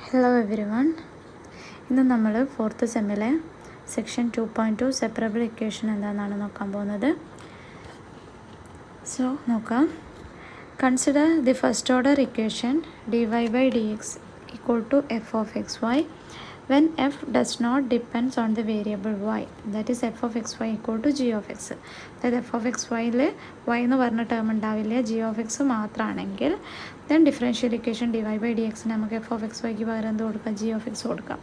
Hello every one. ഇന്ന് നമ്മൾ 4th സെമ്മിലെ section 2.2 separable equation എന്താണെന്നാണ് നോക്കാൻ പോകുന്നത്. സോ നോക്കാം. Consider the first order equation dy/dx equal to F of X y when f does not depends on the variable y, that is f of xy equal to g of x. അതായത് F of X വൈയിൽ y എന്ന് പറഞ്ഞ term ഉണ്ടാവില്ല, g of x മാത്രമാണെങ്കിൽ then differential equation dy/dx നമുക്ക് F of X വൈക്ക് പകരം എന്ത് കൊടുക്കാം, g of x കൊടുക്കാം.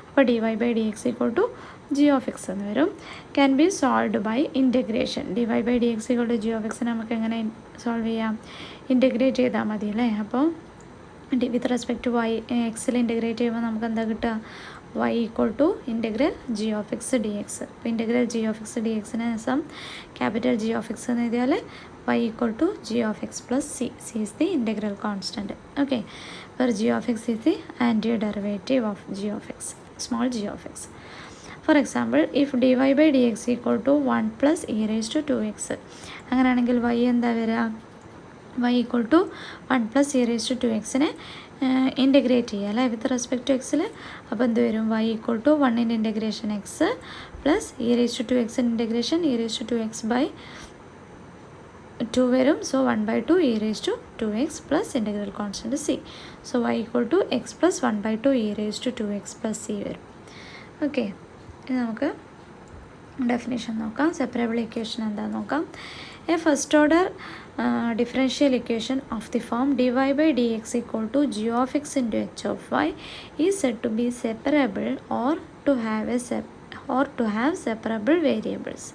അപ്പോൾ dy/dx equal to g of x എന്ന് വരും. Can be solved by integration. dy/dx equal to g of x നമുക്ക് എങ്ങനെ സോൾവ് ചെയ്യാം, ഇൻറ്റഗ്രേറ്റ് ചെയ്താൽ മതി അല്ലേ. അപ്പോൾ വിത്ത് റെസ്പെക്ട് ടു വൈ എക്സിൽ ഇൻറ്റഗ്രേറ്റ് ചെയ്യുമ്പോൾ നമുക്ക് എന്താ കിട്ടുക, y equal to integral G of X D X. അപ്പോൾ integral G of X D എക്സിന് some capital G of X എന്ന് എഴുതിയാൽ y equal to G of X plus C. C is the integral constant. Okay, അപ്പോൾ G of X is the anti derivative of G of X, small G of X. For example, if dy/dx equal to 1 plus e raise to 2x, അങ്ങനെയാണെങ്കിൽ y എന്താ വരിക, y equal to 1 plus e raise to 2x integrate ചെയ്യുക അല്ലേ വിത്ത് respect to എക്സിൽ. അപ്പോൾ എന്ത് വരും, y equal to 1 integration x plus e raise to 2x integration e raise to 2x by 2 വരും. So 1/2 e raise to 2x plus integral constant c. So y equal to x plus 1/2 e raise to 2x plus c വരും. Okay, ഇനി നമുക്ക് definition നോക്കാം. Separable equation എന്താണെന്ന് നോക്കാം. A first order differential equation of the form dy/dx equal to g of x into h of y is said to be separable or to have separable variables.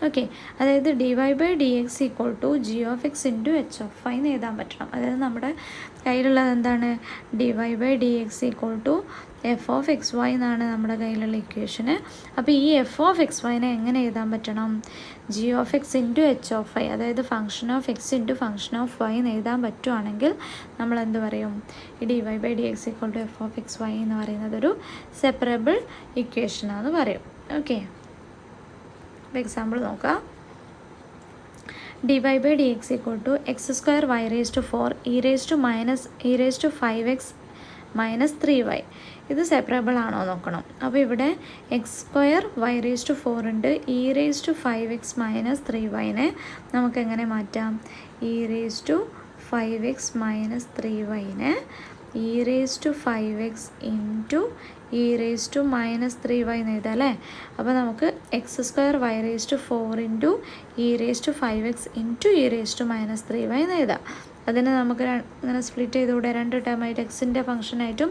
Okay, അതായത് dy/dx equal to G of X into H of Y എന്ന് എഴുതാൻ പറ്റണം. അതായത് നമ്മുടെ കയ്യിലുള്ളത് എന്താണ്, dy/dx equal to F of X y എന്നാണ് നമ്മുടെ കയ്യിലുള്ള ഇക്വേഷന്. അപ്പോൾ ഈ എഫ് ഓഫ് എക്സ് വൈനെ എങ്ങനെ എഴുതാൻ പറ്റണം, G of X into H of Y, അതായത് function of X into function of Y എന്ന് എഴുതാൻ പറ്റുവാണെങ്കിൽ നമ്മൾ എന്ത് പറയും, ഈ dy/dx equal to F of X Y എന്ന് പറയുന്നത് ഒരു സെപ്പറബിൾ ഇക്വേഷനാണെന്ന് പറയും. ഓക്കെ, ഇപ്പോൾ എക്സാമ്പിൾ നോക്കാം. dy/dx equal to X square Y raise to 4 E raise to 5x minus 3y. ഇത് സെപ്പറബിൾ ആണോ നോക്കണം. അപ്പോൾ ഇവിടെ X square Y raise to 4 ഉണ്ട്, E raise to 5x minus 3yനെ നമുക്ക് എങ്ങനെ മാറ്റാം, E raise to 5x minus 3yനെ E raise to 5x into E raise to minus 3y എന്ന് എഴുതാം അല്ലേ. അപ്പോൾ നമുക്ക് X square Y raise to 4 into E raise to 5x into E raise to minus 3y എന്ന് എഴുതാം. അതിനെ നമുക്ക് ഇങ്ങനെ സ്പ്ലിറ്റ് ചെയ്തുകൂടെ, രണ്ട് ടേമായിട്ട് എക്സിൻ്റെ ഫംഗ്ഷനായിട്ടും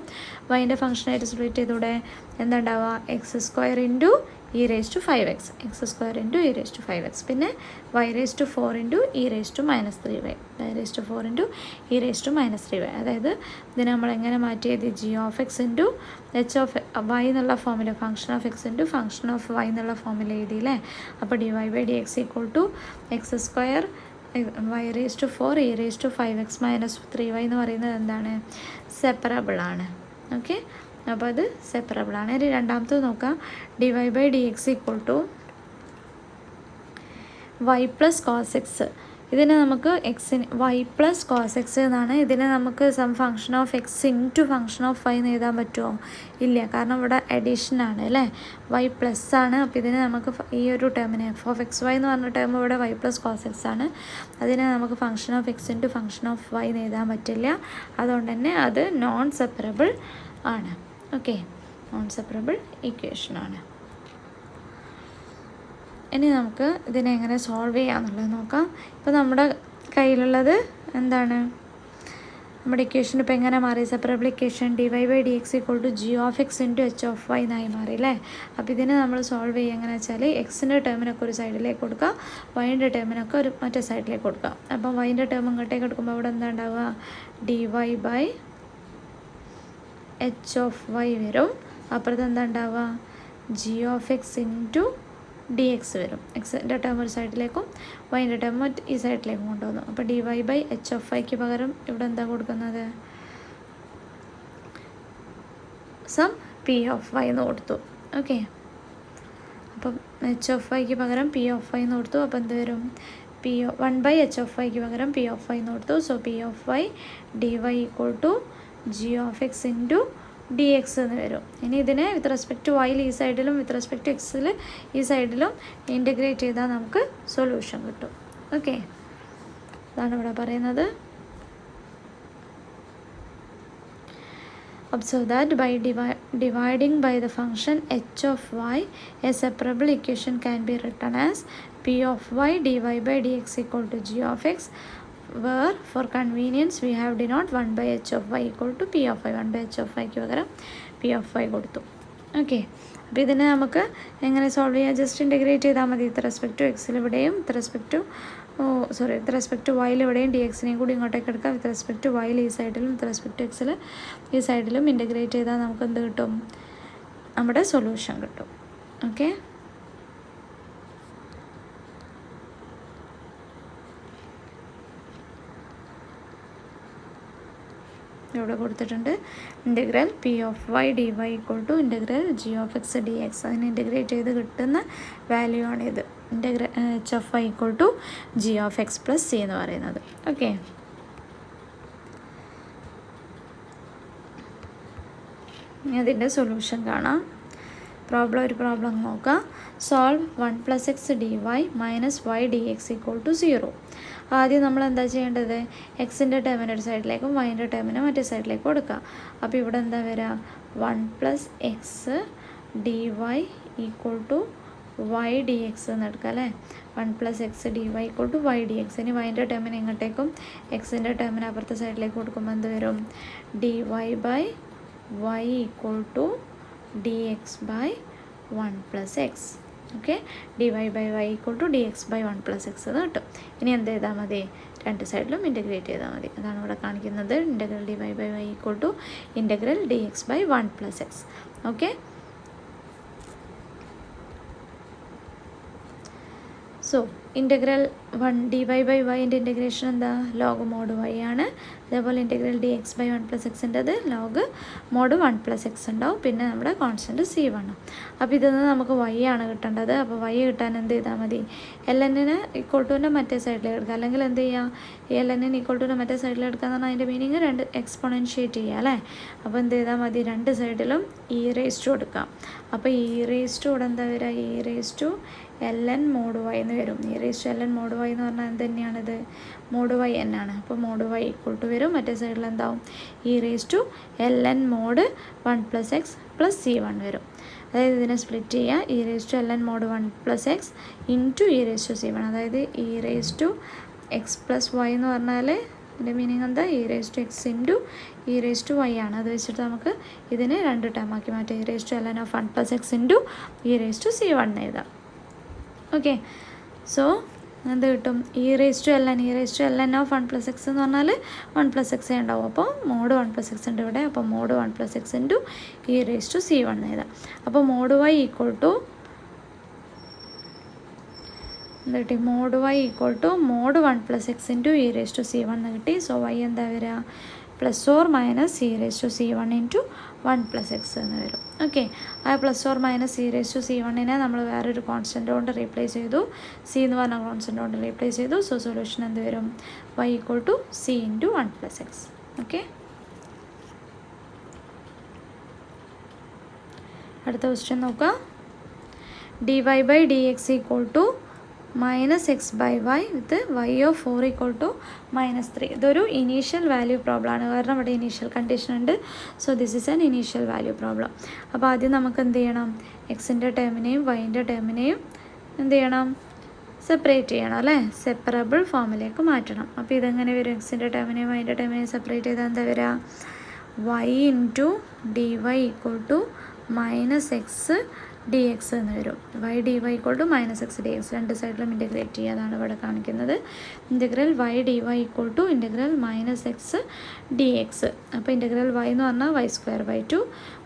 വൈൻ്റെ ഫംഗ്ഷനായിട്ട് സ്പ്ലിറ്റ് ചെയ്തുകൂടെ. എന്താ ഉണ്ടാവുക, x square into E raise to 5x, x square into E raise to 5x, പിന്നെ y raise to 4 into E raise to minus 3y, y raise to 4 into E raise to minus 3y. അതായത് ഇതിനെ നമ്മൾ എങ്ങനെ മാറ്റിയത്, g of X into H of y എന്നുള്ള ഫോമിൽ, function of X into function of y എന്നുള്ള ഫോമിൽ എഴുതിയില്ലേ. അപ്പോൾ dy/dx equal to X square Y raise to 4 E raise to 5x minus 3y എന്ന് പറയുന്നത് എന്താണ്, സെപ്പറബിളാണ്. ഓക്കെ, അപ്പോൾ അത് സെപ്പറബിളാണ്. ഇനി രണ്ടാമത്തത് നോക്കാം. dy/dx equal to y plus cos x. ഇതിനെ നമുക്ക് എക്സിന് വൈ പ്ലസ് കോസ് എക്സ് എന്നാണ്. ഇതിനെ നമുക്ക് some function of X into function of Y എന്ന് എഴുതാൻ പറ്റുമോ, ഇല്ല, കാരണം ഇവിടെ അഡീഷൻ ആണ് അല്ലേ, വൈ പ്ലസ് ആണ്. അപ്പോൾ ഇതിനെ നമുക്ക് ഈ ഒരു ടേമിനെ എഫ് ഓഫ് എക്സ് വൈ എന്ന് പറഞ്ഞ ടേം ഇവിടെ വൈ പ്ലസ് കോസ് എക്സ് ആണ്. അതിനെ നമുക്ക് function of X into function of Y എന്ന് എഴുതാൻ പറ്റില്ല. അതുകൊണ്ട് തന്നെ അത് നോൺ സെപ്പറബിൾ ആണ്. ഓക്കെ, നോൺ സെപ്പറബിൾ ഇക്വേഷനാണ്. ഇനി നമുക്ക് ഇതിനെ എങ്ങനെ സോൾവ് ചെയ്യാമെന്നുള്ളത് നോക്കാം. ഇപ്പോൾ നമ്മുടെ കയ്യിലുള്ളത് എന്താണ്, നമ്മുടെ ഇക്വേഷൻ ഇപ്പോൾ എങ്ങനെ മാറി, separable equation dy/dx equal to G of X into H of y എന്നായി മാറി അല്ലേ. അപ്പോൾ ഇതിനെ നമ്മൾ സോൾവ് ചെയ്യുക എങ്ങനെ വെച്ചാൽ, എക്സിൻ്റെ ടേമിനൊക്കെ ഒരു സൈഡിലേക്ക് കൊടുക്കുക, വൈൻ്റെ ടേമിനൊക്കെ ഒരു മറ്റേ സൈഡിലേക്ക് കൊടുക്കുക. അപ്പം വൈൻ്റെ ടേം ഇങ്ങോട്ടേക്ക് എടുക്കുമ്പോൾ അവിടെ എന്താ ഉണ്ടാവുക, dy/h ഓഫ് വൈ വരും. അപ്പുറത്ത് എന്താ ഉണ്ടാവുക, G of X into d X വരും. എക്സിൻ്റെ ടേം ഒരു സൈഡിലേക്കും വൈൻ്റെ ടേം ഈ സൈഡിലേക്കും കൊണ്ടുവന്നു. അപ്പോൾ dy/h ഓഫ് വൈക്ക് പകരം ഇവിടെ എന്താ കൊടുക്കുന്നത്, സം പി ഓഫ് വൈ എന്ന് കൊടുത്തു. ഓക്കെ, അപ്പം എച്ച് ഓഫ് വൈക്ക് പകരം പി ഓഫ് വൈ എന്ന് കൊടുത്തു. അപ്പോൾ എന്ത് വരും, 1/h ഓഫ് വൈക്ക് പകരം പി ഓഫ് വൈ എന്ന് കൊടുത്തു. So p of y dy equal to G of X into d x എന്ന് വരും. ഇനി ഇതിനെ വിത്ത് റെസ്പെക്ട് ടു വൈയിൽ ഈ സൈഡിലും വിത്ത് റെസ്പെക്ട് ടു എക്സിൽ ഈ സൈഡിലും ഇൻറ്റഗ്രേറ്റ് ചെയ്താൽ നമുക്ക് സൊല്യൂഷൻ കിട്ടും. ഓക്കെ, അതാണ് ഇവിടെ പറയുന്നത്. Observe that by dividing by the function h of y, a separable equation can be written as p of y dy by dx equal to g of x, where for convenience we have denoted 1 by h of y equal to p of y. 1 by h of y പകരം p of y കൊടുത്തു. Okay, അപ്പോൾ ഇതിനെ നമുക്ക് എങ്ങനെ solve ചെയ്യാം? Just integrate ചെയ്താൽ മതി. വിത്ത് respect to എക്സിൽ ഇവിടെയും വിത്ത് റെസ്പെക്ട് ടു വൈയിൽ ഇവിടെയും ഡി എക്സിനെയും കൂടി ഇങ്ങോട്ടേക്ക് എടുക്കാം. വിത്ത് റെസ്പെക്ട് ടു വൈയിൽ ഈ സൈഡിലും വിത്ത് റെസ്പെക്ട് ടു എക്സിൽ ഈ സൈഡിലും ഇൻറ്റഗ്രേറ്റ് ചെയ്താൽ നമുക്ക് എന്ത് കിട്ടും? നമ്മുടെ സൊല്യൂഷൻ കിട്ടും. ഓക്കെ, ഇവിടെ കൊടുത്തിട്ടുണ്ട് integral p of y d Y equal to integral g of X D x. അതിന് ഇൻ്റഗ്രേറ്റ് ചെയ്ത് കിട്ടുന്ന വാല്യൂ ആണിത്. Integral h of y equal to G of X plus c എന്ന് പറയുന്നത്. ഓക്കെ, അതിൻ്റെ സൊല്യൂഷൻ കാണാം. ഒരു പ്രോബ്ലം നോക്കാം. Solve 1 + x dy - y dx equal to 0. ആദ്യം നമ്മൾ എന്താ ചെയ്യേണ്ടത്? എക്സിൻ്റെ ടേമിന് ഒരു സൈഡിലേക്കും വൈൻ്റെ ടേമിന് മറ്റേ സൈഡിലേക്കും കൊടുക്കുക. അപ്പോൾ ഇവിടെ എന്താ വരിക? 1 + x dy equal to y dx എന്ന് എടുക്കുക അല്ലേ? 1 + x dy equal to y dx. ഇനി വൈൻ്റെ ടേമിന് ഇങ്ങോട്ടേക്കും എക്സിൻ്റെ ടേമിന് അപ്പുറത്തെ സൈഡിലേക്ക് കൊടുക്കുമ്പോൾ എന്ത് വരും? dy by y equal to dx by 1 + x. Okay, dy by y equal to dx by 1 + x എന്ന് കിട്ടും. ഇനി എന്ത് ചെയ്താൽ മതി? രണ്ട് സൈഡിലും ഇൻറ്റഗ്രേറ്റ് ചെയ്താൽ മതി. അതാണ് ഇവിടെ കാണിക്കുന്നത്. Integral dy by y equal to integral dx by 1 + x. Okay, so integral 1 dy by y-ൻ്റെ ഇൻറ്റഗ്രേഷൻ എന്താ? ലോഗ് മോഡ് y ആണ്. അതേപോലെ ഇൻ്റഗ്രൽ dx by 1 + x-ൻ്റെത് ലോഗ് മോഡ് 1 + x ഉണ്ടാവും. പിന്നെ നമ്മുടെ കോൺസ്റ്റൻറ്റ് c1. അപ്പോൾ ഇതിൽ നിന്ന് നമുക്ക് y ആണ് കിട്ടേണ്ടത്. അപ്പോൾ y കിട്ടാൻ എന്ത് ചെയ്താൽ മതി? ln-ന് ഈക്വൾ ടുവിൻ്റെ മറ്റേ സൈഡിലേക്ക് എടുക്കുക. അല്ലെങ്കിൽ എന്ത് ചെയ്യുക? ഈ ln-ന് ഈക്വൾ ടുവിൻ്റെ മറ്റേ സൈഡിൽ എടുക്കുക എന്ന് പറഞ്ഞാൽ അതിൻ്റെ മീനിങ് രണ്ട് എക്സ്പൊണൻഷ്യേറ്റ് ചെയ്യുക അല്ലേ? അപ്പോൾ എന്ത് ചെയ്താൽ മതി? രണ്ട് സൈഡിലും e raised to കൊടുക്കാം. അപ്പോൾ e raised to ഇവിടെ എന്താ വരിക? e raised to ln mod y എന്ന് വരും. e raised to ln mod y എന്ന് പറഞ്ഞാൽ എന്ത് തന്നെയാണിത്? മോഡ് y എന്നാണ്. അപ്പോൾ മോഡ് y ഈക്വൾ ടു വരും. മറ്റേ സൈഡിൽ എന്താവും? e raised to ln mod 1 + x plus c1 വരും. അതായത് ഇതിനെ സ്പ്ലിറ്റ് ചെയ്യുക. e raised to ln mod 1 + x into e raised to c1. അതായത് e raised to x plus y എന്ന് പറഞ്ഞാൽ ഇതിൻ്റെ മീനിങ് എന്താ? e raised to x into e raised to y ആണ്. അത് വെച്ചിട്ട് നമുക്ക് ഇതിനെ രണ്ട് ടേമാക്കി മാറ്റാം. e raised to ln of 1 + x into e raised to c1 എഴുതാം. ഓക്കെ, സോ എന്ത് കിട്ടും? e raised to ln of 1 + x എന്ന് പറഞ്ഞാൽ 1 + x ഉണ്ടാവും. അപ്പോൾ മോഡ് 1 + x ഉണ്ട് ഇവിടെ. അപ്പോൾ mod 1 + x into e raised to c1 എഴുതാം. അപ്പോൾ മോഡ് y ഈക്വൾ ടു എന്ത് കിട്ടി? Mod y equal to mod 1 + x into e raised to c1 എന്ന് കിട്ടി. സോ y എന്താ വരിക? Plus or minus e raised to c1 into 1 + x എന്ന് വരും. ഓക്കെ, ആ plus or minus e raised to c1-നെ നമ്മൾ വേറൊരു കോൺസ്റ്റൻ്റ് കൊണ്ട് റീപ്ലേസ് ചെയ്തു. c എന്ന് പറഞ്ഞ കോൺസ്റ്റൻ്റ് കൊണ്ട് റീപ്ലേസ് ചെയ്തു. സോ സൊല്യൂഷൻ എന്ത് വരും? y equal to c into 1 + x. Okay, അടുത്ത ക്വസ്റ്റ്യൻ നോക്കുക. dy by dx equal to -x by y with y of 4 equal to -3. ഇതൊരു ഇനീഷ്യൽ വാല്യൂ പ്രോബ്ലം ആണ്. കാരണം ഇവിടെ ഇനീഷ്യൽ കണ്ടീഷൻ ഉണ്ട്. So this is an initial value problem. അപ്പോൾ ആദ്യം നമുക്ക് എന്ത് ചെയ്യണം? എക്സിൻ്റെ ടേമിനെയും വൈൻ്റെ ടേമിനെയും എന്ത് ചെയ്യണം? സെപ്പറേറ്റ് ചെയ്യണം അല്ലേ? സെപ്പറബിൾ ഫോമിലേക്ക് മാറ്റണം. അപ്പോൾ ഇതെങ്ങനെ വരും? എക്സിൻ്റെ ടേമിനെയും വൈൻ്റെ ടേമിനെയും സെപ്പറേറ്റ് ചെയ്താൽ എന്താ വരിക? y into dy equal to -x dx എന്ന് വരും. y dy equal to -x dx. രണ്ട് സൈഡിലും ഇൻറ്റഗ്രേറ്റ് ചെയ്യുക. അതാണ് ഇവിടെ കാണിക്കുന്നത്. Integral y dy equal to integral -x dx. അപ്പോൾ ഇൻ്റഗ്രൽ y എന്ന് പറഞ്ഞാൽ y²/2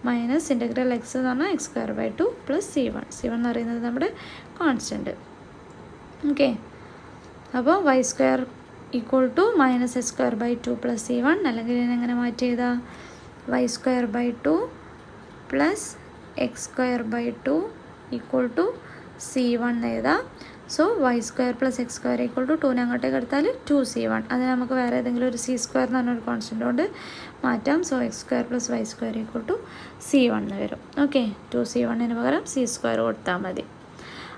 മൈനസ് ഇൻ്റഗ്രൽ x എന്ന് പറഞ്ഞാൽ x²/2 പ്ലസ് c1. c1 എന്ന് പറയുന്നത് നമ്മുടെ കോൺസ്റ്റൻറ്റ്. ഓക്കെ, അപ്പോൾ y² equal to -x²/2 plus c1. അല്ലെങ്കിൽ ഇതിനെങ്ങനെ മാറ്റി ചെയ്താൽ y²/2 plus x²/2 equal to c1 എഴുതാം. So y square plus x square equal to 2 അങ്ങോട്ടേക്ക് എടുത്താൽ 2c1. അതിന് നമുക്ക് വേറെ ഏതെങ്കിലും ഒരു സി സ്ക്വയർ എന്ന് പറഞ്ഞൊരു കോൺസ്റ്റൻ്റ് കൊണ്ട് മാറ്റാം. So x square plus y square equal to c1 എന്ന് വരും. ഓക്കെ, 2c1 പകരം സി സ്ക്വയർ കൊടുത്താൽ മതി.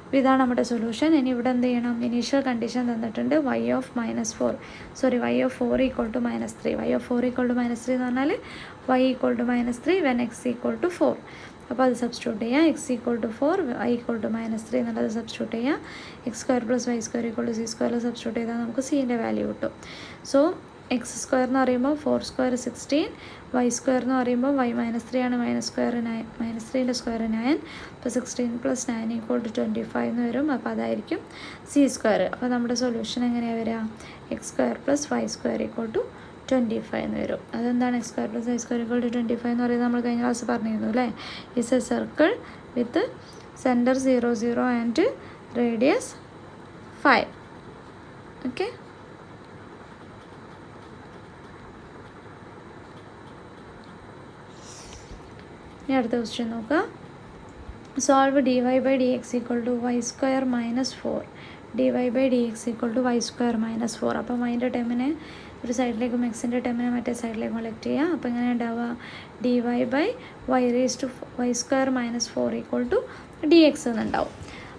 അപ്പോൾ ഇതാണ് നമ്മുടെ സൊല്യൂഷൻ. ഇനി ഇവിടെ എന്ത് ചെയ്യണം? ഇനീഷ്യൽ കണ്ടീഷൻ തന്നിട്ടുണ്ട് y of -4 equal to -3. y of 4 equal to -3 എന്ന് പറഞ്ഞാൽ y equal to -3 when x equal to 4. അപ്പോൾ അത് സബ്സ്റ്റിറ്റ്യൂട്ട് ചെയ്യുക. X equal to 4, y equal to -3 എന്നുള്ളത് സബ്സ്റ്റിറ്റ്യൂട്ട് ചെയ്യുക. X square plus y square equal to c സ്ക്വയറിൽ substitute ചെയ്താൽ നമുക്ക് സീൻ്റെ വാല്യൂ കിട്ടും. സോ എക്സ് സ്ക്വയർ എന്ന് പറയുമ്പോൾ 4 സ്ക്വയർ 16, വൈ സ്ക്വയർ എന്ന് പറയുമ്പോൾ y -3 ആണ്, -3ൻ്റെ സ്ക്വയർ 9. അപ്പോൾ 16 പ്ലസ് 9 ഈക്വൾ ടു 25 എന്ന് വരും. അപ്പോൾ അതായിരിക്കും സി സ്ക്വയർ. അപ്പോൾ നമ്മുടെ സൊല്യൂഷൻ എങ്ങനെയാണ് വരിക? X square plus y square equal to 25 എന്ന് വരും. അതെന്താണ് x square plus y square equal to 25 എന്ന് പറയുന്നത്? നമ്മൾ കഴിഞ്ഞ ക്ലാസ് പറഞ്ഞിരുന്നു അല്ലേ? Is a circle with center 0, 0 and radius 5. Okay, ഇനി അടുത്ത ക്വസ്റ്റ്യൻ നോക്കുക. Solve dy by d x equal to y square -4. dy by d x equal to y square -4. അപ്പോൾ വൈൻ്റെ ടേമിനെ ഒരു സൈഡിലേക്കും എക്സിൻ്റെ ടേമിനെ മറ്റേ സൈഡിലേക്കും കളക്ട് ചെയ്യുക. അപ്പോൾ എങ്ങനെ ഉണ്ടാവുക? dy by Y square -4 equal to D X എന്നുണ്ടാവും.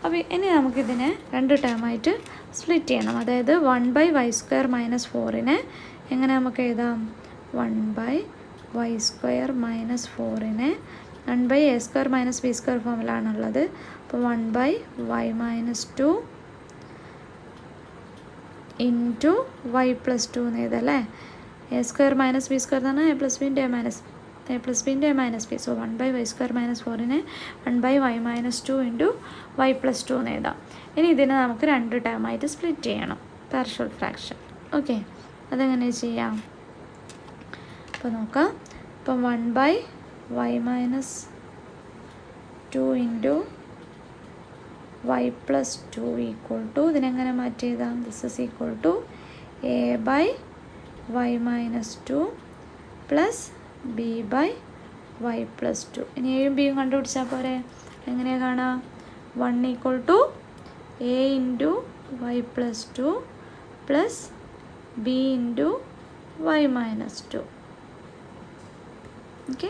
അപ്പോൾ ഇനി നമുക്കിതിനെ രണ്ട് ടേമായിട്ട് സ്പ്ലിറ്റ് ചെയ്യണം. അതായത് 1 ബൈ വൈ സ്ക്വയർ -4നെ എങ്ങനെ നമുക്ക് എഴുതാം? 1 ബൈ വൈ സ്ക്വയർ -4നെ 1 by A square minus B square ഫോമിലാണുള്ളത്. അപ്പോൾ 1 ബൈ വൈ -2 ഇൻറ്റു വൈ +2 എന്ന് എഴുതല്ലേ. A square minus B square എന്ന് പറഞ്ഞാൽ എ പ്ലസ് ബിൻ്റെ A minus B. So 1 by Y square -4നെ 1 ബൈ വൈ -2 ഇൻറ്റു വൈ +2 എന്ന് എഴുതാം. ഇനി ഇതിനെ നമുക്ക് രണ്ട് ടേമായിട്ട് സ്പ്ലിറ്റ് ചെയ്യണം, പാർഷ്യൽ ഫ്രാക്ഷൻ. ഓക്കെ, അതെങ്ങനെ ചെയ്യാം? അപ്പോൾ നോക്കാം. ഇപ്പം 1 by Y -2 into Y +2 equal to ഇതിനെങ്ങനെ മാറ്റി എഴുതാം? This is equal to A by Y -2 plus B by Y +2. ഇനി എയും ബിയും കണ്ടുപിടിച്ചാൽ പോരെ? എങ്ങനെയാണ് കാണാം? 1 equal to A into Y +2 plus B into Y -2. Okay,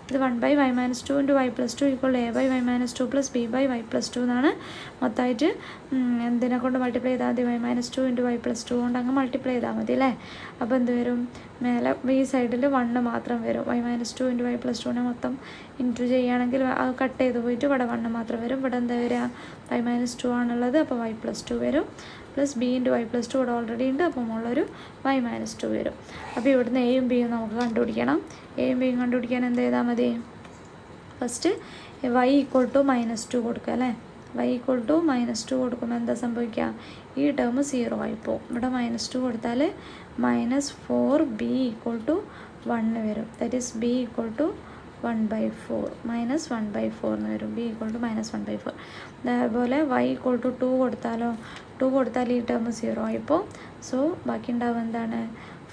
ഇത് 1 by Y -2 into Y +2 equal A by Y -2 plus B by Y +2 എന്നാണ്. മൊത്തമായിട്ട് എന്തിനെ കൊണ്ട് മൾട്ടിപ്ലൈ ചെയ്താൽ മതി? വൈ -2 ഇൻറ്റു വൈ +2 കൊണ്ട് അങ്ങ് മൾട്ടിപ്ലൈ ചെയ്താൽ മതി അല്ലേ? അപ്പോൾ എന്ത് വരും? മേലെ ഈ സൈഡിൽ 1 മാത്രം വരും. വൈ -2 ഇൻറ്റു വൈ +2നെ മൊത്തം ഇൻറ്റു ചെയ്യുകയാണെങ്കിൽ അത് കട്ട് ചെയ്ത് പോയിട്ട് ഇവിടെ 1 മാത്രം വരും. ഇവിടെ എന്താ വരിക? വൈ -2 ആണുള്ളത്, അപ്പോൾ വൈ +2 വരും. പ്ലസ് ബി ഇൻറ്റു വൈ +2 ഇവിടെ ഓൾറെഡി ഉണ്ട്, അപ്പം ഉള്ളൊരു വൈ -2 വരും. അപ്പോൾ ഇവിടുന്ന് എയും ബിയും നമുക്ക് കണ്ടുപിടിക്കണം. എയും ബിയും കണ്ടുപിടിക്കാൻ എന്ത് ചെയ്താൽ മതി? ഫസ്റ്റ് വൈ ഈക്വൾ ടു -2 കൊടുക്കുക അല്ലേ? വൈ ഈക്വൾ ടു -2 കൊടുക്കുമ്പോൾ എന്താ സംഭവിക്കുക? ഈ ടേം 0 ആയി പോകും. ഇവിടെ -2 കൊടുത്താൽ -4b ഈക്വൾ ടു 1 വരും. That is b equal to 1/4 -1/4 എന്ന് വരും. B equal to -1/4. അതേപോലെ വൈ ഈക്വൾ ടു 2 കൊടുത്താലോ? 2 കൊടുത്താൽ ഈ ടേം 0 ആയിപ്പോൾ. സോ ബാക്കി ഉണ്ടാവുക എന്താണ്?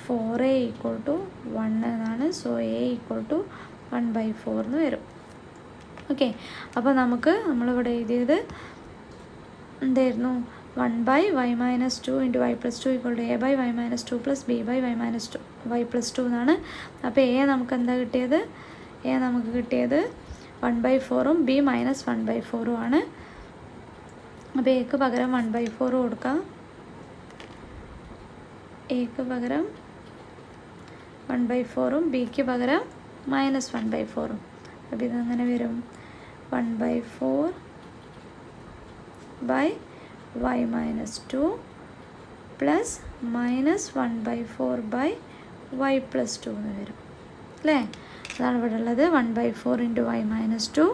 4a ഈക്വൾ ടു 1 എന്നാണ്. സോ എ ഈക്വൾ ടു 1/4 എന്ന് വരും. ഓക്കെ, അപ്പോൾ നമ്മളിവിടെ എഴുതിയത് എന്തായിരുന്നു? 1 by Y -2 into Y +2 equal to A by Y -2 plus B by Y +2 എന്നാണ്. അപ്പോൾ എ നമുക്ക് എന്താ കിട്ടിയത്? എ നമുക്ക് കിട്ടിയത് 1/4ഉം ബി -1/4ഉം ആണ്. അപ്പോൾ എക്ക് പകരം 1/4 കൊടുക്കാം. എക്ക് പകരം 1/4ഉം ബിക്ക് പകരം -1/4ഉം. അപ്പോൾ ഇതെങ്ങനെ വരും? 1/4 by Y -2 plus -1/4 by Y +2 എന്ന് വരും അല്ലേ? അതാണ് ഇവിടെ ഉള്ളത്. 1/4 ഇൻറ്റു വൈ -2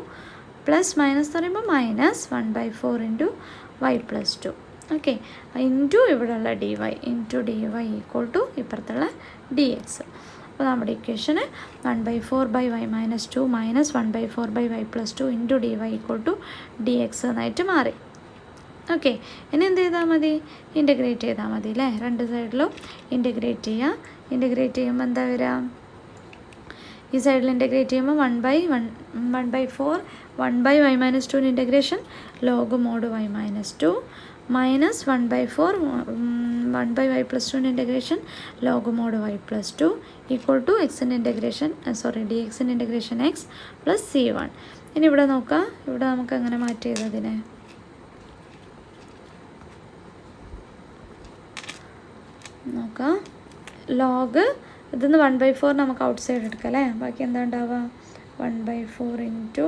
പ്ലസ് മൈനസ് എന്ന് പറയുമ്പോൾ -1/4 ഇൻറ്റു വൈ +2. ഓക്കെ, ഇൻറ്റു ഇവിടെയുള്ള ഡി വൈ ഈക്വൾ ടു ഇപ്പുറത്തുള്ള ഡി എക്സ്. അപ്പോൾ നമ്മുടെ ഇക്വേഷന് 1/4 by Y -2 -1/4 by Y +2 into D Y equal to D X എന്നായിട്ട് മാറി. ഓക്കെ, ഇനി എന്ത് ചെയ്താൽ മതി? ഇൻ്റഗ്രേറ്റ് ചെയ്താൽ മതി അല്ലേ? രണ്ട് സൈഡിലും ഇൻ്റഗ്രേറ്റ് ചെയ്യുക. ഇൻ്റഗ്രേറ്റ് ചെയ്യുമ്പോൾ എന്താ വരിക? ഈ സൈഡിൽ ഇൻ്റഗ്രേറ്റ് ചെയ്യുമ്പോൾ 1/4 1 by Y -2 integration log mod y -2 minus 1/4 1/y plus 2 integration log mod y plus 2 equal to x in integration dx in integration x plus c1. ഇനി ഇവിടെ നോക്കാം, ഇവിടെ നമുക്ക് എങ്ങനെ മാറ്റി ചെയ്തതിനെ നോക്കാം. ലോഗ് ഇതിന്ന് 1/4 നമുക്ക് ഔട്ട് സൈഡ് എടുക്കാം അല്ലേ. ബാക്കി എന്താ ഉണ്ടാവുക, 1/4 into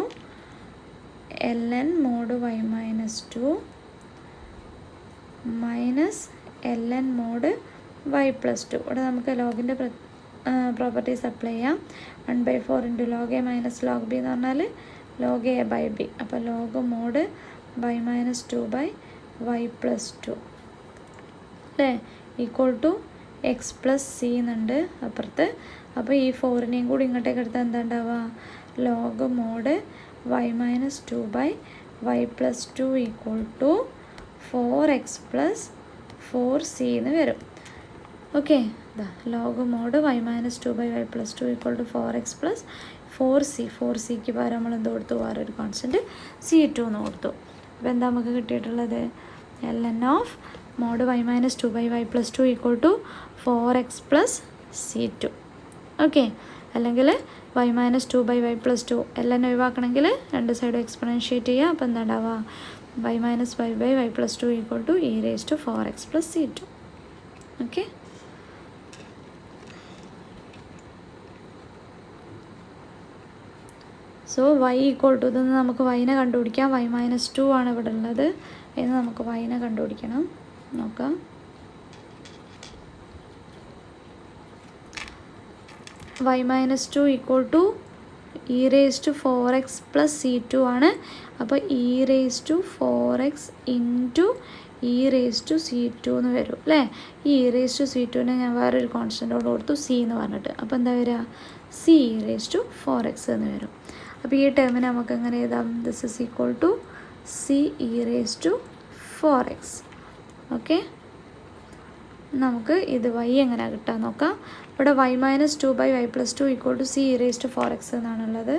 ln mod y minus 2 minus ln mod y plus 2. ഇവിടെ നമുക്ക് ലോഗിൻ്റെ പ്രോപ്പർട്ടീസ് അപ്ലൈ ചെയ്യാം. 1/4 into log a minus log b എന്ന് പറഞ്ഞാൽ ലോഗ് എ ബൈ ബി. അപ്പോൾ log mod y minus 2/y plus 2 അല്ലേ equal to x plus c എന്നുണ്ട് അപ്പുറത്ത്. അപ്പോൾ ഈ 4നെയും കൂടി ഇങ്ങോട്ടേക്ക് എടുത്താൽ എന്താ ഉണ്ടാവുക, log mod y minus 2/y plus 2 equal to 4x plus 4c എന്ന് വരും. Okay, log mod y minus 2/y plus 2 equal to 4x plus 4cക്ക് പകരം നമ്മൾ എന്ത് കൊടുത്തു, വേറൊരു കോൺസ്റ്റൻറ്റ് c2 എന്ന് കൊടുത്തു. അപ്പോൾ എന്താ നമുക്ക് കിട്ടിയിട്ടുള്ളത്, ln of mod y minus 2/y plus 2 equal to 4x plus c2. Okay, അല്ലെങ്കിൽ y minus 2/y plus 2 ln ഒഴിവാക്കണമെങ്കിൽ രണ്ട് സൈഡും എക്സ്പൊണൻഷ്യേറ്റ് ചെയ്യുക. അപ്പോൾ എന്താ ഉണ്ടാവുക, y minus y plus 2 equal to e raise to 4x plus c2. Okay, so y equal to ഇതെന്ന് നമുക്ക് y-നെ കണ്ടുപിടിക്കാം. y മൈനസ് 2 ആണ് ഇവിടെ ഉള്ളത് എന്ന് നമുക്ക് y-നെ കണ്ടുപിടിക്കണം. നോക്കാം, y minus 2 equal to e raise to 4x plus c2 ആണ്. അപ്പോൾ e raise to 4x into e raise to c2 എന്ന് വരും അല്ലേ. ഈ e റേസ് ടു c2നെ ഞാൻ വേറൊരു കോൺസ്റ്റൻറ്റോട് കൊടുത്തു c എന്ന് പറഞ്ഞിട്ട്. അപ്പോൾ എന്താ വരിക, c റേസ് ടു 4x എന്ന് വരും. അപ്പോൾ ഈ ടേമിനെ നമുക്ക് എങ്ങനെ എഴുതാം, this is equal to c e raise to 4x. Okay, നമുക്ക് ഇത് y എങ്ങനെ കിട്ടാൻ നോക്കാം. ഇവിടെ y minus 2/y plus 2 equal to c e raise to 4x എന്നാണുള്ളത്.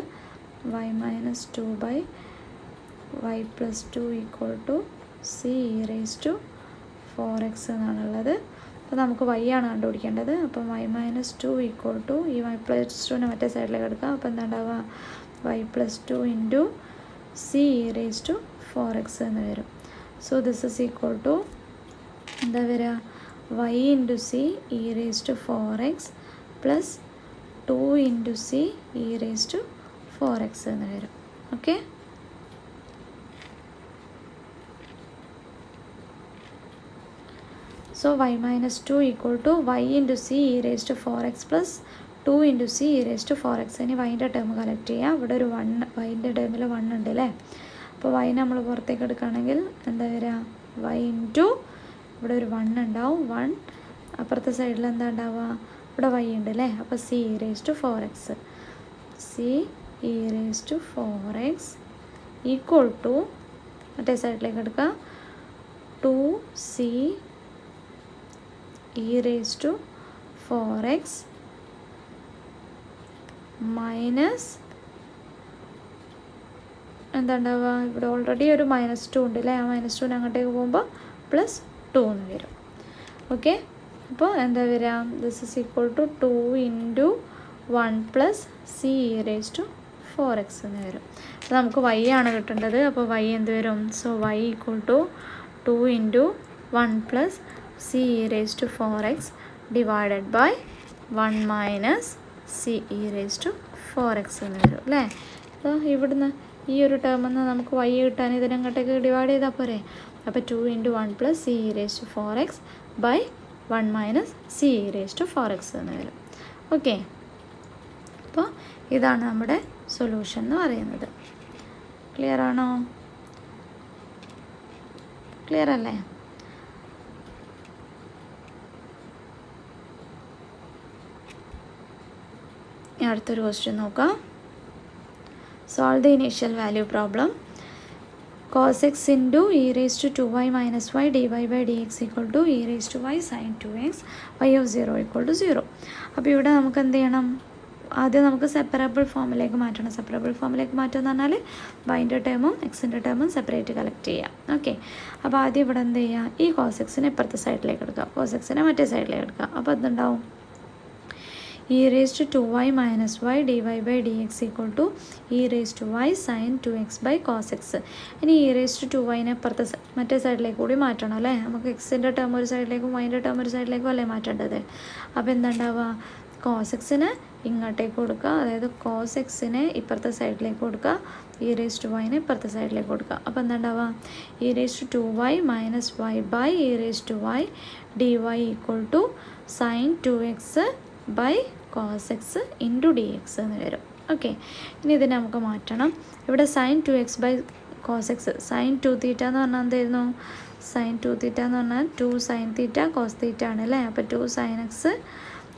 y minus 2/y plus 2 equal to c e raise to 4x എന്നാണുള്ളത്. അപ്പോൾ നമുക്ക് y ആണ് കണ്ടുപിടിക്കേണ്ടത്. അപ്പം y മൈനസ് 2 ഈക്വൽ ടു ഈ y പ്ലസ് 2നെ മറ്റേ സൈഡിലേക്ക് എടുക്കാം. അപ്പോൾ എന്താ ഉണ്ടാവുക, y plus 2 into c e raise to 4x എന്ന് വരും. So this is equal to എന്താ വരിക, y into c e raise to 4x plus 2 into c e raise to 4x എന്ന് വരും. Okay, so y minus 2 equal to y into c e raise to 4x plus 2 into c e raise to 4x. ഇനി y-ൻ്റെ term collect ചെയ്യാം. ഇവിടെ ഒരു 1 y-ൻ്റെ ടേമിൽ 1 ഉണ്ട് അല്ലേ. അപ്പോൾ y നമ്മൾ പുറത്തേക്ക് എടുക്കുകയാണെങ്കിൽ എന്താ വരിക, y ഇൻറ്റു ഇവിടെ ഒരു 1 ഉണ്ടാവും, 1 അപ്പുറത്തെ സൈഡിൽ എന്താ ഉണ്ടാവുക, ഇവിടെ y ഉണ്ട് അല്ലേ. അപ്പോൾ c e raise to 4x, c e raise to 4x equal to മറ്റേ സൈഡിലേക്ക് എടുക്കുക 2c e raise to 4x minus എന്താ ഉണ്ടാവുക, ഇവിടെ ഓൾറെഡി ഒരു -2 ഉണ്ട് അല്ലേ. ആ -2 അങ്ങോട്ടേക്ക് പോകുമ്പോൾ +2 എന്ന് വരും. ഓക്കെ, അപ്പോൾ എന്താ വരിക, this is equal to 2 into 1 plus c e raise to 4x എന്ന് വരും. അപ്പോൾ നമുക്ക് y ആണ് കിട്ടേണ്ടത്. അപ്പോൾ y എന്ത് വരും, so y equal to 2 into 1 plus c e raise to 4x divided by 1 minus c e raise to 4x എന്ന് വരും അല്ലേ. അപ്പോൾ ഇവിടുന്ന് ഈ ഒരു ടേമിൽ നിന്ന് നമുക്ക് y കിട്ടാൻ ഇതിനങ്ങോട്ടേക്ക് ഡിവൈഡ് ചെയ്താൽ പോരെ. അപ്പോൾ 2 into 1 plus c e raise to 4x by 1 minus c e raise to 4x എന്ന് വരും. ഓക്കെ, അപ്പോൾ ഇതാണ് നമ്മുടെ സൊല്യൂഷൻ എന്ന് പറയുന്നത്. ക്ലിയർ ആണോ, ക്ലിയർ അല്ലേ? അടുത്തൊരു ക്വസ്റ്റ്യൻ നോക്കാം. Solve the initial value problem. cos x into e raised to 2y minus y dy by dx equal to e raised to y sin 2x y of 0 equal to 0. അപ്പോൾ ഇവിടെ നമുക്ക് എന്ത് ചെയ്യണം, ആദ്യം നമുക്ക് സെപ്പറബിൾ ഫോമിലേക്ക് മാറ്റണം. സെപ്പറബിൾ ഫോമിലേക്ക് മാറ്റുക എന്ന് പറഞ്ഞാൽ വൈൻ്റെ ടേമും എക്സിൻ്റെ ടേമും സെപ്പറേറ്റ് കളക്ട് ചെയ്യാം. ഓക്കെ, അപ്പോൾ ആദ്യം ഇവിടെ എന്ത് ചെയ്യുക, ഈ കോസ് എക്സിനെ ഇപ്പുറത്തെ സൈഡിലേക്ക് എടുക്കുക, കോസ് എക്സിനെ മറ്റേ സൈഡിലേക്ക് എടുക്കുക. അപ്പോൾ എന്തുണ്ടാവും, e raised to 2y minus y dy by dx equal to e raised to y sin 2x by cos x. ഇനി e raised to 2yനെ അപ്പുറത്തെ മറ്റേ സൈഡിലേക്ക് കൂടി മാറ്റണം അല്ലേ. നമുക്ക് എക്സിൻ്റെ ടേം ഒരു സൈഡിലേക്കും വൈൻ്റെ ടേം ഒരു സൈഡിലേക്കും അല്ലേ മാറ്റേണ്ടത്. അപ്പോൾ എന്താണ്ടാവുക, കോസ് എക്സിന് ഇങ്ങോട്ടേക്ക് കൊടുക്കുക, അതായത് കോസ് എക്സിനെ ഇപ്പുറത്തെ സൈഡിലേക്ക് കൊടുക്കുക, e raised to yനെ ഇപ്പുറത്തെ സൈഡിലേക്ക് കൊടുക്കുക. അപ്പോൾ എന്താണ്ടാവുക, e raised to 2y minus y by e raised to y dy equal to sin 2x by cos x into d x എന്ന് വരും. ഓക്കെ, ഇനി ഇതിനെ നമുക്ക് മാറ്റണം. ഇവിടെ sine 2x by cos x, sine 2 theta എന്ന് പറഞ്ഞാൽ എന്തായിരുന്നു, സൈൻ 2 തീറ്റ എന്ന് പറഞ്ഞാൽ 2 സൈൻ തീറ്റ കോസ് തീറ്റ ആണ് അല്ലേ. അപ്പോൾ 2 സൈൻ എക്സ്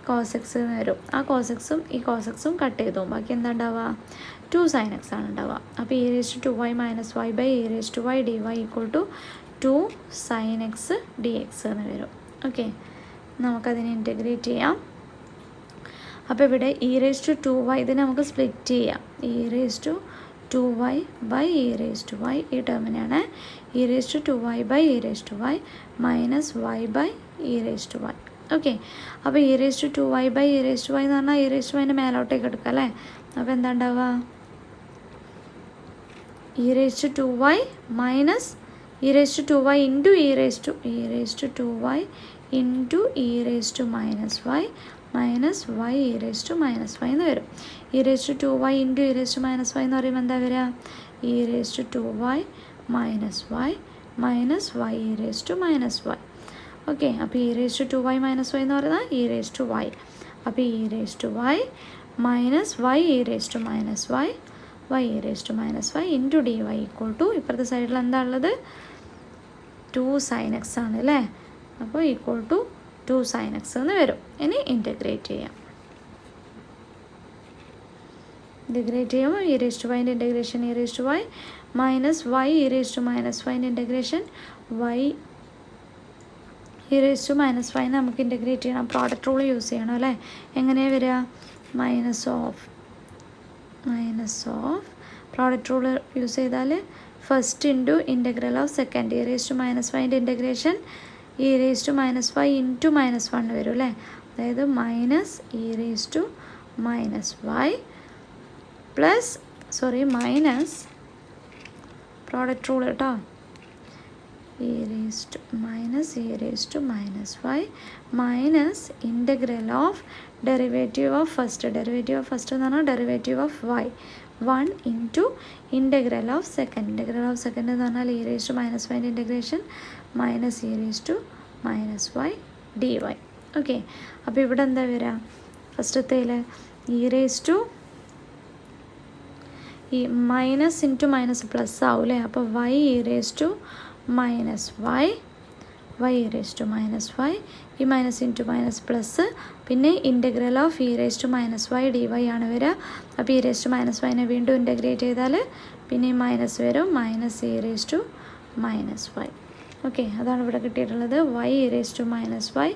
കോസ് എക്സ് എന്ന് വരും. ആ കോസ് എക്സും ഈ കോസ് എക്സും കട്ട് ചെയ്തു, ബാക്കി എന്താ ഉണ്ടാവുക, 2 സൈൻ എക്സ് ആണ് ഉണ്ടാവുക. അപ്പോൾ e raised to 2y minus y by e raised to y dy equal to 2 sine x D x എന്ന് വരും. ഓക്കെ, നമുക്കതിനെ ഇൻറ്റഗ്രേറ്റ് ചെയ്യാം. അപ്പോൾ ഇവിടെ e raised to 2y ഇതിനെ നമുക്ക് സ്പ്ലിറ്റ് ചെയ്യാം. e raised to 2y by e raised to y ഈ ടേമിനാണ് e raised to 2y by e raised to y minus y by e raised to y. Okay, അപ്പോൾ e raised to 2y by e raised to y എന്ന് പറഞ്ഞാൽ e raised to yനെ മേലോട്ടേക്ക് എടുക്കുക അല്ലേ. അപ്പോൾ എന്താ ഉണ്ടാവുക, e raised to 2y minus e raised to 2y into e raised to 2y into e raised to minus y minus y e raised to minus y എന്ന് വരും. e raised to 2y into e raised to minus y എന്ന് പറയുമ്പോൾ എന്താ വരിക, e raised to 2y minus y minus y e raised to minus y. Okay, അപ്പോൾ e raised to 2y minus y എന്ന് പറയുന്നത് e raised to y. അപ്പോൾ e raised to y minus y e raised to minus y y e raised to minus y into dy equal to ഇപ്പുറത്തെ സൈഡിൽ എന്താ ഉള്ളത്, 2 sine X ആണ് അല്ലേ. അപ്പോൾ ഈക്വൾ ടു 2 സൈൻ എക്സ് എന്ന് വരും. ഇനി ഇൻറ്റഗ്രേറ്റ് ചെയ്യാം. ഇൻറ്റഗ്രേറ്റ് ചെയ്യുമ്പോൾ e raised to yൻ്റെ integration e raised to y minus y e raised to minus yൻ്റെ integration y e raised to minus y നമുക്ക് ഇൻറ്റഗ്രേറ്റ് ചെയ്യണം. പ്രോഡക്റ്റ് റൂൾ യൂസ് ചെയ്യണം അല്ലേ. എങ്ങനെയാണ് വരിക, minus of product rule use ചെയ്താൽ first into integral of second e raised to minus yൻ്റെ integration e raised to minus y into minus 1 വരും അല്ലേ. അതായത് minus e raised to minus y plus minus product rule കേട്ടോ, e raised to minus y minus integral of derivative of first എന്ന് പറഞ്ഞാൽ derivative of y 1 into integral of second എന്ന് പറഞ്ഞാൽ e raised to minus yൻ്റെ integration minus e raised to minus y dy. Okay, അപ്പോൾ ഇവിടെ എന്താ വരിക, ഫസ്റ്റത്തേൽ e raised to ഈ മൈനസ് ഇൻറ്റു മൈനസ് പ്ലസ് ആവും അല്ലേ. അപ്പോൾ y e raised to minus y e raised to minus y ഈ മൈനസ് ഇൻറ്റു മൈനസ് പ്ലസ് പിന്നെ integral of e raised to minus y dy ആണ് വരിക. അപ്പോൾ e raised to minus yനെ വീണ്ടും integrate ചെയ്താൽ പിന്നെ മൈനസ് വരും, minus e raised to minus y. Okay, അതാണ് ഇവിടെ കിട്ടിയിട്ടുള്ളത്. y e raised to minus y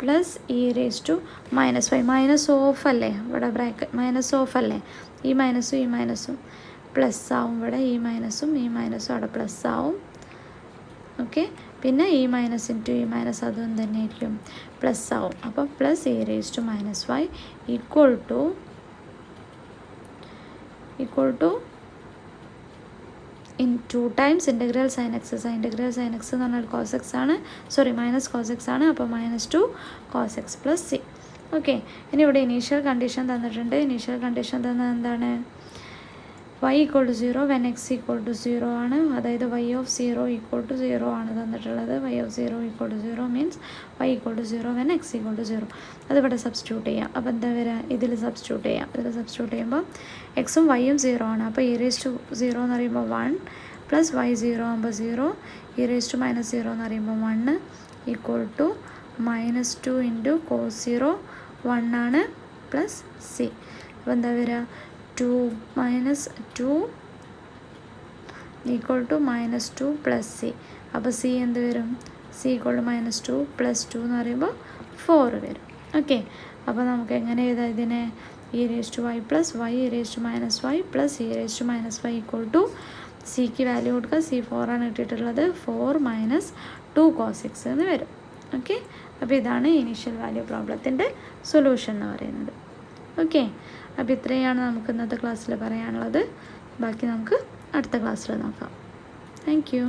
plus e raised to minus y minus of അല്ലേ, ഇവിടെ ബ്രാക്കറ്റ് മൈനസ് ഓഫ് അല്ലേ, ഈ മൈനസും പ്ലസ് ആവും, ഇവിടെ ഈ മൈനസും അവിടെ പ്ലസ് ആവും. ഓക്കെ, പിന്നെ ഈ മൈനസ് ഇൻറ്റു ഈ മൈനസ് അതും തന്നെ ആയിരിക്കും പ്ലസ് ആവും. അപ്പോൾ plus e raised to minus y equal to in 2 times integral sin x എന്ന് പറഞ്ഞാൽ cos x ആണ്, മൈനസ് cos x ആണ്. അപ്പോൾ minus 2 cos x plus c. Okay, ഇനി ഇവിടെ ഇനീഷ്യൽ കണ്ടീഷൻ തന്നിട്ടുണ്ട്. ഇനീഷ്യൽ കണ്ടീഷൻ തന്നത് എന്താണ്, y equal to 0 when x equal to 0 ആണ്. അതായത് y ഓഫ് 0 ഈക്വൾ ടു 0 ആണ് തന്നിട്ടുള്ളത്. y of 0 equal to 0 means y equal to 0 when x equal to 0. അതിവിടെ സബ്സ്റ്റിറ്റ്യൂട്ട് ചെയ്യാം. അപ്പോൾ എന്താ വരിക, ഇതിൽ സബ്സ്റ്റിറ്റ്യൂട്ട് ചെയ്യുമ്പോൾ എക്സും വൈയും 0 ആണ്. അപ്പോൾ e raised to 0 എന്ന് പറയുമ്പോൾ 1 പ്ലസ് y 0 ആകുമ്പോൾ 0 e raised to minus 0 എന്ന് പറയുമ്പോൾ 1 equal to minus 2 into cos 0 1 ആണ് പ്ലസ് c. അപ്പോൾ എന്താ വരിക, 2 minus 2 equal to minus 2 plus c. അപ്പോൾ c എന്ത് വരും, c equal to minus 2 plus 2 എന്ന് പറയുമ്പോൾ 4 വരും. ഓക്കെ, അപ്പോൾ നമുക്ക് എങ്ങനെ എഴുതാം ഇതിനെ? e⁻y plus y e⁻y plus e⁻y equal to സിക്ക് വാല്യൂ കൊടുക്കുക. C4 ആണ് കിട്ടിയിട്ടുള്ളത്. 4 മൈനസ് 2 cos x എന്ന് വരും. ഓക്കെ, അപ്പോൾ ഇതാണ് ഇനീഷ്യൽ വാല്യൂ പ്രോബ്ലത്തിൻ്റെ സൊല്യൂഷൻ എന്ന് പറയുന്നത്. ഓക്കെ, അപ്പോൾ ഇത്രയാണ് നമുക്ക് ഇന്നത്തെ ക്ലാസ്സിൽ പറയാനുള്ളത്. ബാക്കി നമുക്ക് അടുത്ത ക്ലാസ്സിൽ നോക്കാം. Thank you.